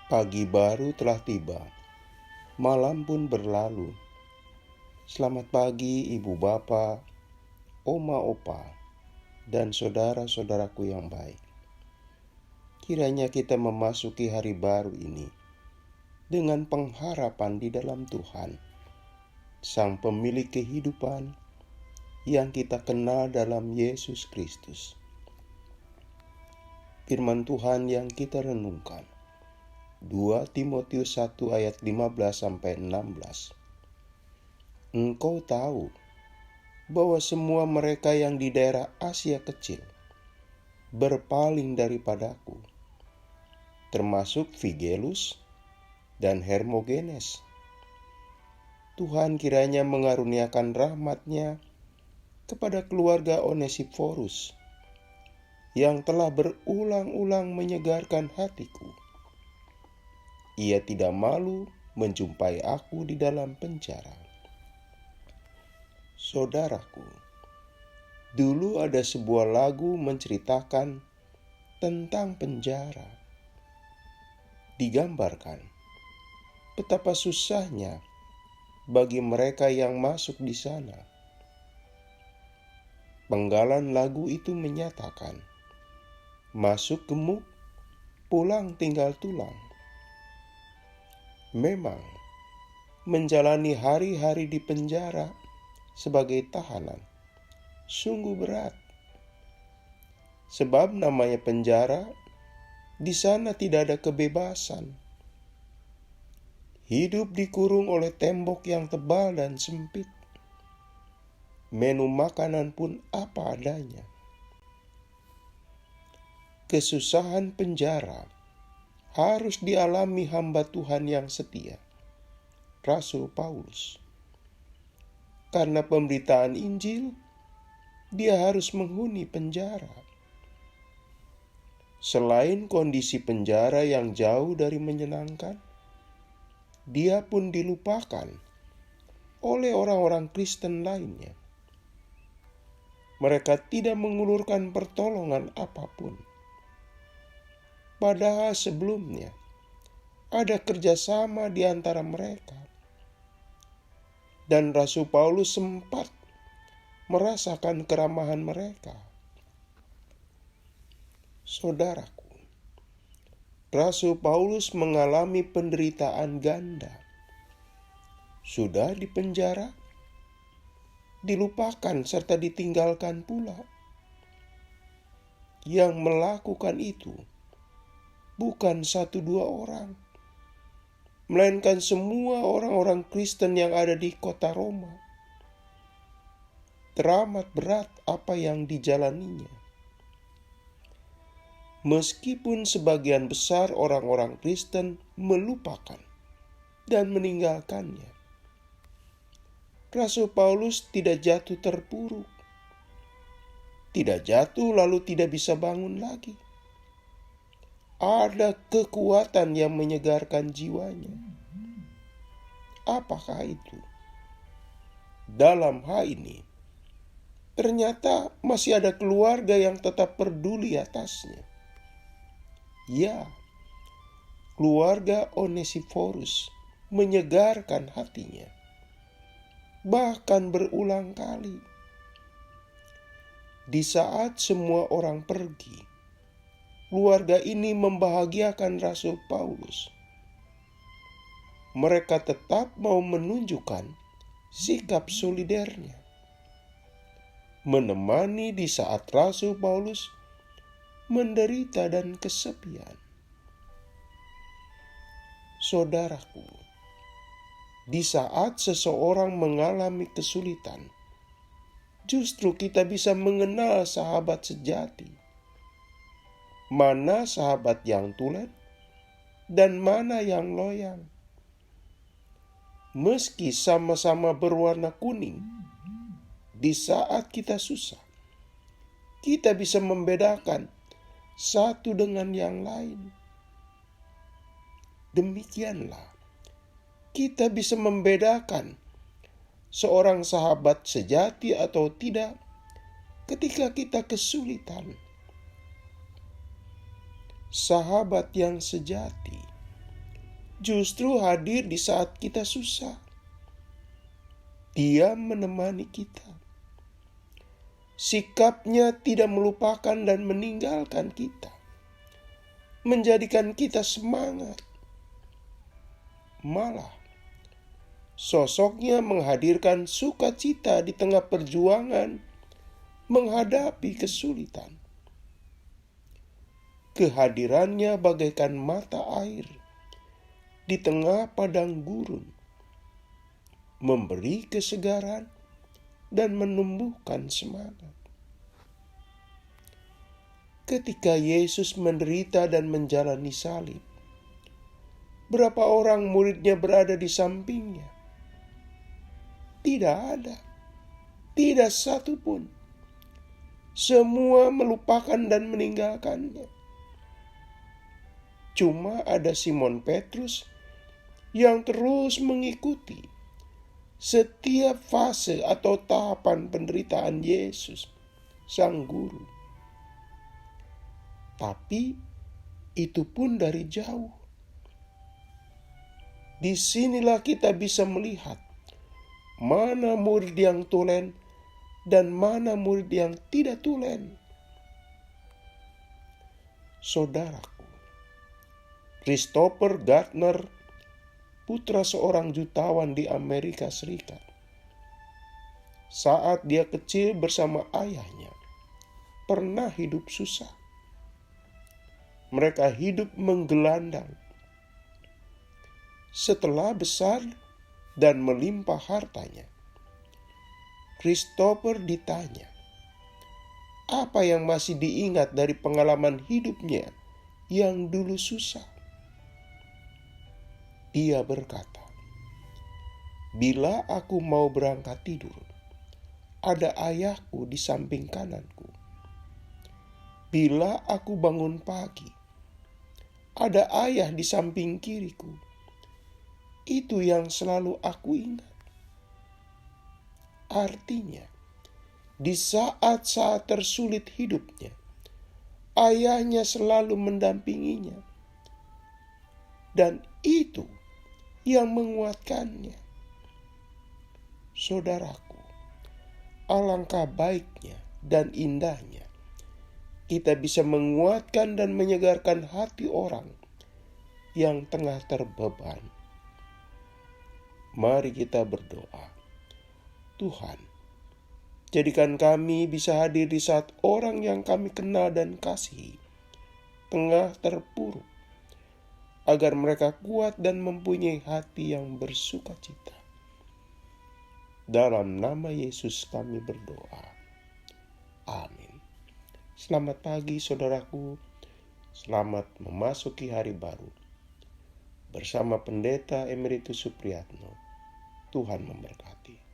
Pagi baru telah tiba, malam pun berlalu. Selamat pagi ibu bapa, oma opa, dan saudara-saudaraku yang baik. Kiranya kita memasuki hari baru ini dengan pengharapan di dalam Tuhan, Sang Pemilik kehidupan yang kita kenal dalam Yesus Kristus. Firman Tuhan yang kita renungkan, 2 Timotius 1 ayat 15-16. Engkau tahu bahwa semua mereka yang di daerah Asia Kecil berpaling daripadaku, termasuk Figelus dan Hermogenes. Tuhan kiranya mengaruniakan rahmat-Nya kepada keluarga Onesiforus yang telah berulang-ulang menyegarkan hatiku. Ia tidak malu menjumpai aku di dalam penjara. Saudaraku, dulu ada sebuah lagu menceritakan tentang penjara. Digambarkan betapa susahnya bagi mereka yang masuk di sana. Penggalan lagu itu menyatakan, masuk gemuk, pulang tinggal tulang. Memang, menjalani hari-hari di penjara sebagai tahanan sungguh berat. Sebab namanya penjara, di sana tidak ada kebebasan. Hidup dikurung oleh tembok yang tebal dan sempit. Menu makanan pun apa adanya. Kesusahan penjara harus dialami hamba Tuhan yang setia, Rasul Paulus. Karena pemberitaan Injil, dia harus menghuni penjara. Selain kondisi penjara yang jauh dari menyenangkan, dia pun dilupakan oleh orang-orang Kristen lainnya. Mereka tidak mengulurkan pertolongan apapun. Padahal sebelumnya ada kerjasama di antara mereka. Dan Rasul Paulus sempat merasakan keramahan mereka. Saudaraku, Rasul Paulus mengalami penderitaan ganda. Sudah dipenjara, dilupakan serta ditinggalkan pula. Yang melakukan itu bukan 1-2 orang, melainkan semua orang-orang Kristen yang ada di kota Roma. Teramat berat apa yang dijalaninya. Meskipun sebagian besar orang-orang Kristen melupakan dan meninggalkannya, Rasul Paulus tidak jatuh terpuruk. Tidak jatuh lalu tidak bisa bangun lagi. Ada kekuatan yang menyegarkan jiwanya. Apakah itu? Dalam hal ini, ternyata masih ada keluarga yang tetap peduli atasnya. Ya, keluarga Onesiforus menyegarkan hatinya. Bahkan berulang kali. Di saat semua orang pergi, keluarga ini membahagiakan Rasul Paulus. Mereka tetap mau menunjukkan sikap solidernya, menemani di saat Rasul Paulus menderita dan kesepian. Saudaraku, di saat seseorang mengalami kesulitan, justru kita bisa mengenal sahabat sejati. Mana sahabat yang tulen dan mana yang loyal. Meski sama-sama berwarna kuning, di saat kita susah, kita bisa membedakan satu dengan yang lain. Demikianlah, kita bisa membedakan seorang sahabat sejati atau tidak ketika kita kesulitan. Sahabat yang sejati justru hadir di saat kita susah. Dia menemani kita. Sikapnya tidak melupakan dan meninggalkan kita, menjadikan kita semangat. Malah, sosoknya menghadirkan sukacita di tengah perjuangan menghadapi kesulitan. Kehadirannya bagaikan mata air di tengah padang gurun, memberi kesegaran dan menumbuhkan semangat. Ketika Yesus menderita dan menjalani salib, berapa orang muridnya berada di sampingnya? Tidak ada. Tidak satu pun. Semua melupakan dan meninggalkannya. Cuma ada Simon Petrus yang terus mengikuti setiap fase atau tahapan penderitaan Yesus, Sang Guru. Tapi itu pun dari jauh. Disinilah kita bisa melihat mana murid yang tulen dan mana murid yang tidak tulen. Saudaraku, Christopher Gardner, putra seorang jutawan di Amerika Serikat, saat dia kecil bersama ayahnya, pernah hidup susah. Mereka hidup menggelandang. Setelah besar dan melimpah hartanya, Christopher ditanya, apa yang masih diingat dari pengalaman hidupnya yang dulu susah? Dia berkata, bila aku mau berangkat tidur, ada ayahku di samping kananku. Bila aku bangun pagi, ada ayah di samping kiriku. Itu yang selalu aku ingat. Artinya, di saat-saat tersulit hidupnya, ayahnya selalu mendampinginya. Dan itu yang menguatkannya. Saudaraku, alangkah baiknya dan indahnya kita bisa menguatkan dan menyegarkan hati orang yang tengah terbeban. Mari kita berdoa. Tuhan, jadikan kami bisa hadir di saat orang yang kami kenal dan kasihi tengah terpuruk, agar mereka kuat dan mempunyai hati yang bersukacita. Dalam nama Yesus kami berdoa. Amin. Selamat pagi saudaraku. Selamat memasuki hari baru. Bersama Pendeta Emeritus Supriyatno. Tuhan memberkati.